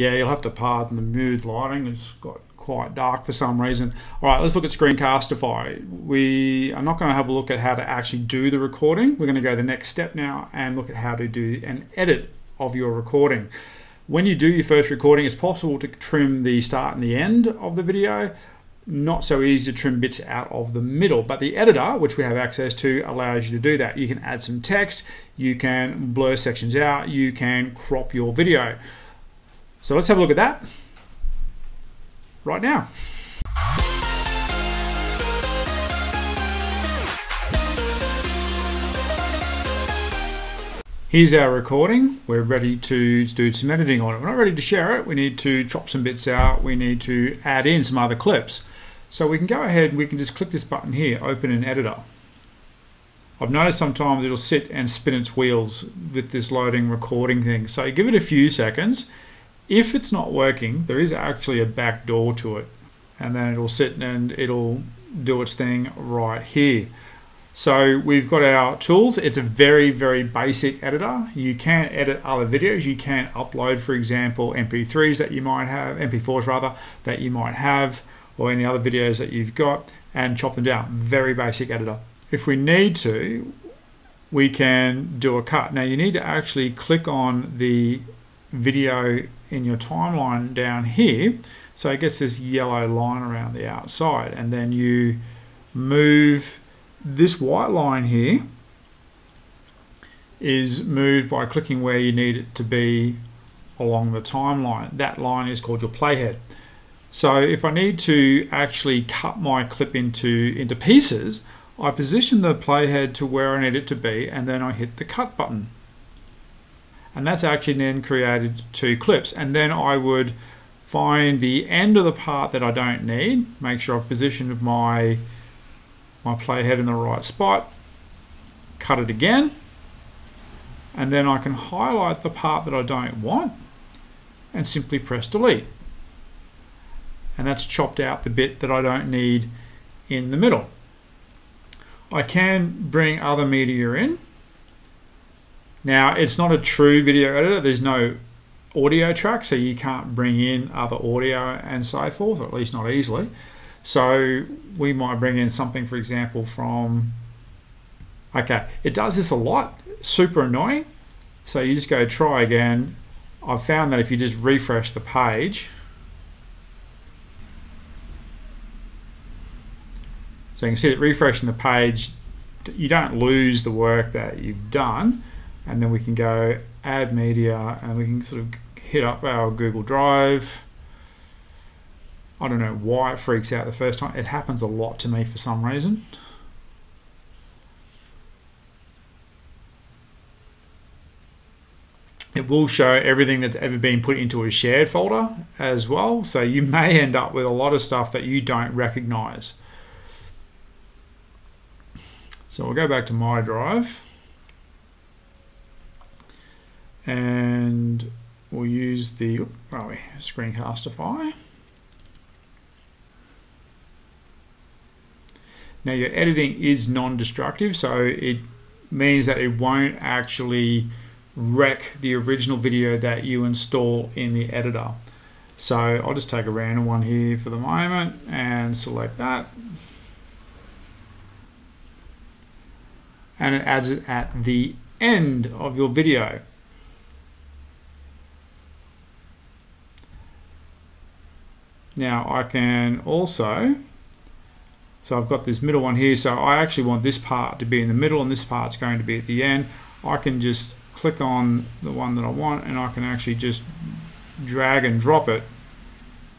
Yeah, you'll have to pardon the mood lighting. It's got quite dark for some reason. All right, let's look at Screencastify. We are not going to have a look at how to actually do the recording. We're going to go the next step now and look at how to do an edit of your recording. When you do your first recording, it's possible to trim the start and the end of the video. Not so easy to trim bits out of the middle, but the editor, which we have access to, allows you to do that. You can add some text, you can blur sections out, you can crop your video. So let's have a look at that right now. Here's our recording. We're ready to do some editing on it. We're not ready to share it. We need to chop some bits out. We need to add in some other clips. So we can go ahead and we can just click this button here, open an editor. I've noticed sometimes it'll sit and spin its wheels with this loading recording thing. So give it a few seconds. If it's not working, there is actually a back door to it. And then it'll sit and it'll do its thing right here. So we've got our tools. It's a very, very basic editor. You can edit other videos. You can upload, for example, MP3s that you might have, MP4s rather, that you might have, or any other videos that you've got, and chop them down. Very basic editor. If we need to, we can do a cut. Now you need to actually click on the video in your timeline down here, so it gets this yellow line around the outside, and then you move this white line here is moved by clicking where you need it to be along the timeline. That line is called your playhead. So if I need to actually cut my clip into pieces, I position the playhead to where I need it to be, and then I hit the cut button. And that's actually then created two clips. And then I would find the end of the part that I don't need, make sure I've positioned my playhead in the right spot, cut it again, and then I can highlight the part that I don't want and simply press delete. And that's chopped out the bit that I don't need in the middle. I can bring other media in. Now, it's not a true video editor. There's no audio track, so you can't bring in other audio and so forth, or at least not easily. So we might bring in something, for example, from, okay, it does this a lot, super annoying. So you just go try again. I've found that if you just refresh the page, so you can see that refreshing the page, you don't lose the work that you've done. And then we can go add media, and we can sort of hit up our Google Drive. I don't know why it freaks out the first time. It happens a lot to me for some reason. It will show everything that's ever been put into a shared folder as well. So you may end up with a lot of stuff that you don't recognize. So we'll go back to my drive. And we'll use the Screencastify. Now your editing is non-destructive, so it means that it won't actually wreck the original video that you install in the editor. So I'll just take a random one here for the moment and select that. And it adds it at the end of your video. Now I can also, so I've got this middle one here, so I actually want this part to be in the middle and this part's going to be at the end. I can just click on the one that I want, and I can actually just drag and drop it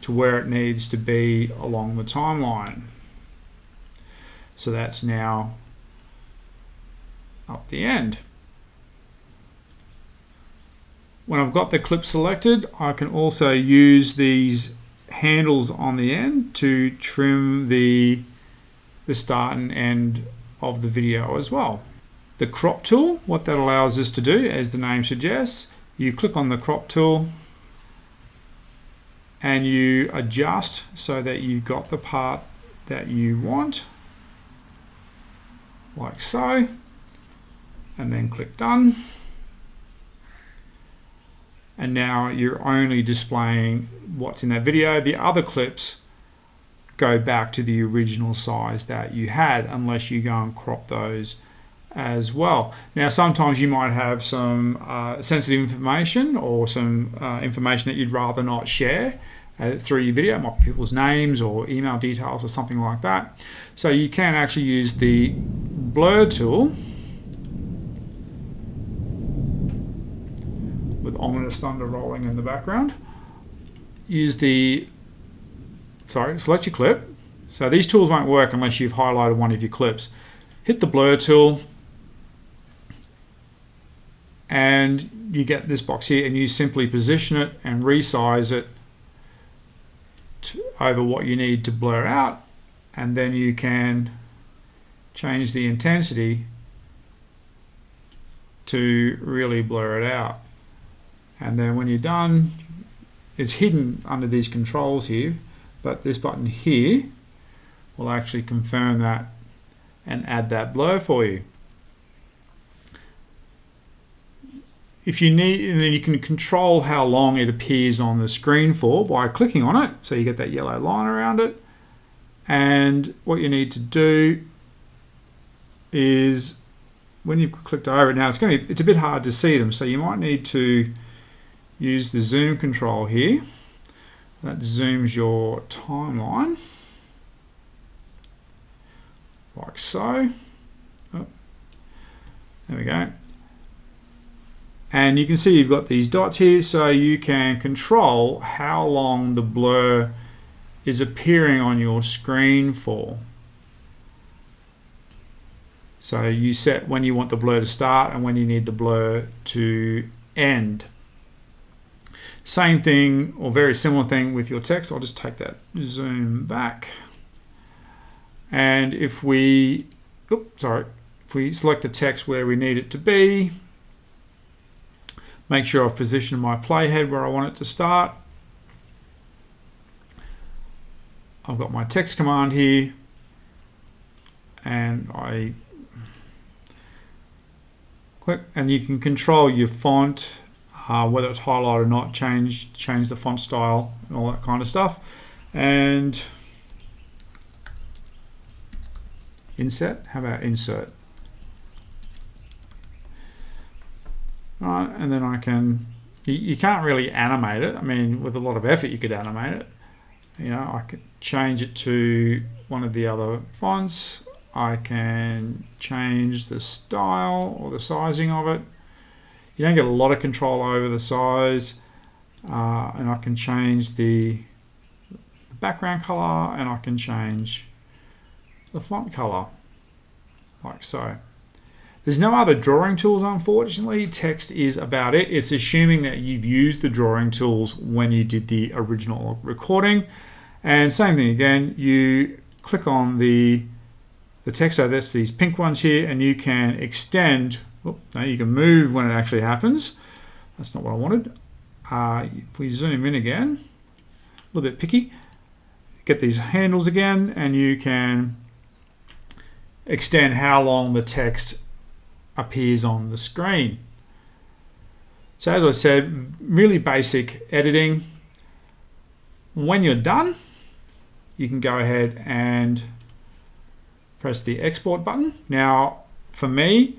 to where it needs to be along the timeline. So that's now up the end. When I've got the clip selected, I can also use these handles on the end to trim the start and end of the video as well. The crop tool, what that allows us to do, as the name suggests, you click on the crop tool and you adjust so that you've got the part that you want, like so, and then click done. and now you're only displaying what's in that video. The other clips go back to the original size that you had, unless you go and crop those as well. Now sometimes you might have some sensitive information or some information that you'd rather not share through your video. It might be people's names or email details or something like that. So you can actually use the blur tool with ominous thunder rolling in the background. Select your clip. So these tools won't work unless you've highlighted one of your clips. Hit the blur tool and you get this box here, and you simply position it and resize it over what you need to blur out, and then you can change the intensity to really blur it out. And then when you're done, it's hidden under these controls here, but this button here will actually confirm that and add that blur for you. If you need, and then you can control how long it appears on the screen for by clicking on it, so you get that yellow line around it. And what you need to do is, when you've clicked over it, now it's a bit hard to see them, so you might need to use the zoom control here. That zooms your timeline like so. Oh, there we go. And you can see you've got these dots here, so you can control how long the blur is appearing on your screen for. So you set when you want the blur to start and when you need the blur to end. Same thing, or very similar thing with your text. I'll just take that zoom back. And if we select the text where we need it to be, make sure I've positioned my playhead where I want it to start. I've got my text command here, and I click, and you can control your font, whether it's highlighted or not, change the font style and all that kind of stuff. And inset, how about insert? Right, and then I can, you can't really animate it. I mean, with a lot of effort you could animate it. You know, I could change it to one of the other fonts. I can change the style or the sizing of it. You don't get a lot of control over the size. And I can change the background color, and I can change the font color, like so. There's no other drawing tools, unfortunately. Text is about it. It's assuming that you've used the drawing tools when you did the original recording. And same thing again, you click on the text, so that's these pink ones here, and you can extend, you can move when it actually happens. That's not what I wanted. If we zoom in again, a little bit picky, get these handles again, and you can extend how long the text appears on the screen. So as I said, really basic editing. When you're done, you can go ahead and press the export button. Now, for me,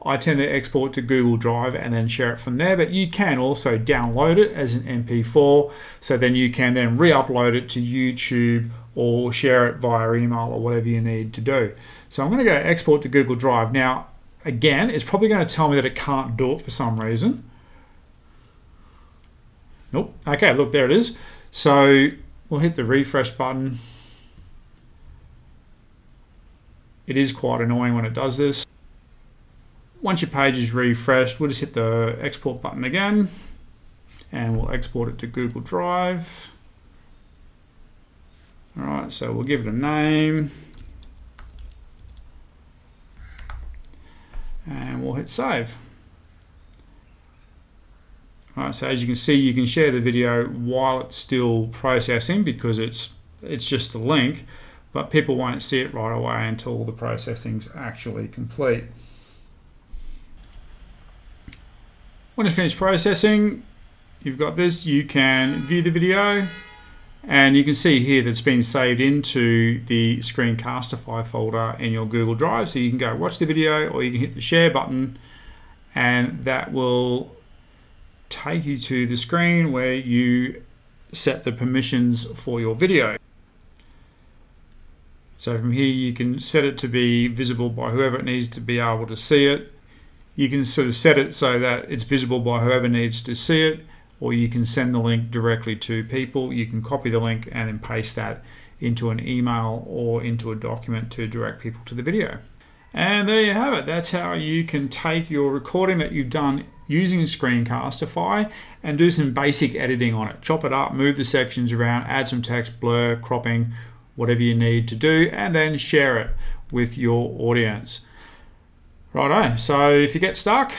I tend to export to Google Drive and then share it from there, but you can also download it as an MP4, so then you can then re-upload it to YouTube or share it via email or whatever you need to do. So I'm going to go export to Google Drive. Now, again, it's probably going to tell me that it can't do it for some reason. Nope. Okay, look, there it is. So we'll hit the refresh button. It is quite annoying when it does this. Once your page is refreshed, we'll just hit the export button again, and we'll export it to Google Drive. All right, so we'll give it a name, and we'll hit save. All right, so as you can see, you can share the video while it's still processing because it's just a link, but people won't see it right away until the processing's actually complete. When it's finished processing, you've got this, you can view the video, and you can see here that it's been saved into the Screencastify folder in your Google Drive. So you can go watch the video, or you can hit the share button, and that will take you to the screen where you set the permissions for your video. So from here you can set it to be visible by whoever it needs to be able to see it. You can sort of set it so that it's visible by whoever needs to see it, or you can send the link directly to people. You can copy the link and then paste that into an email or into a document to direct people to the video. And there you have it. That's how you can take your recording that you've done using Screencastify and do some basic editing on it. Chop it up, move the sections around, add some text, blur, cropping, whatever you need to do, and then share it with your audience. Righto, so if you get stuck,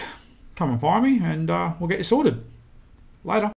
come and find me and we'll get you sorted. Later.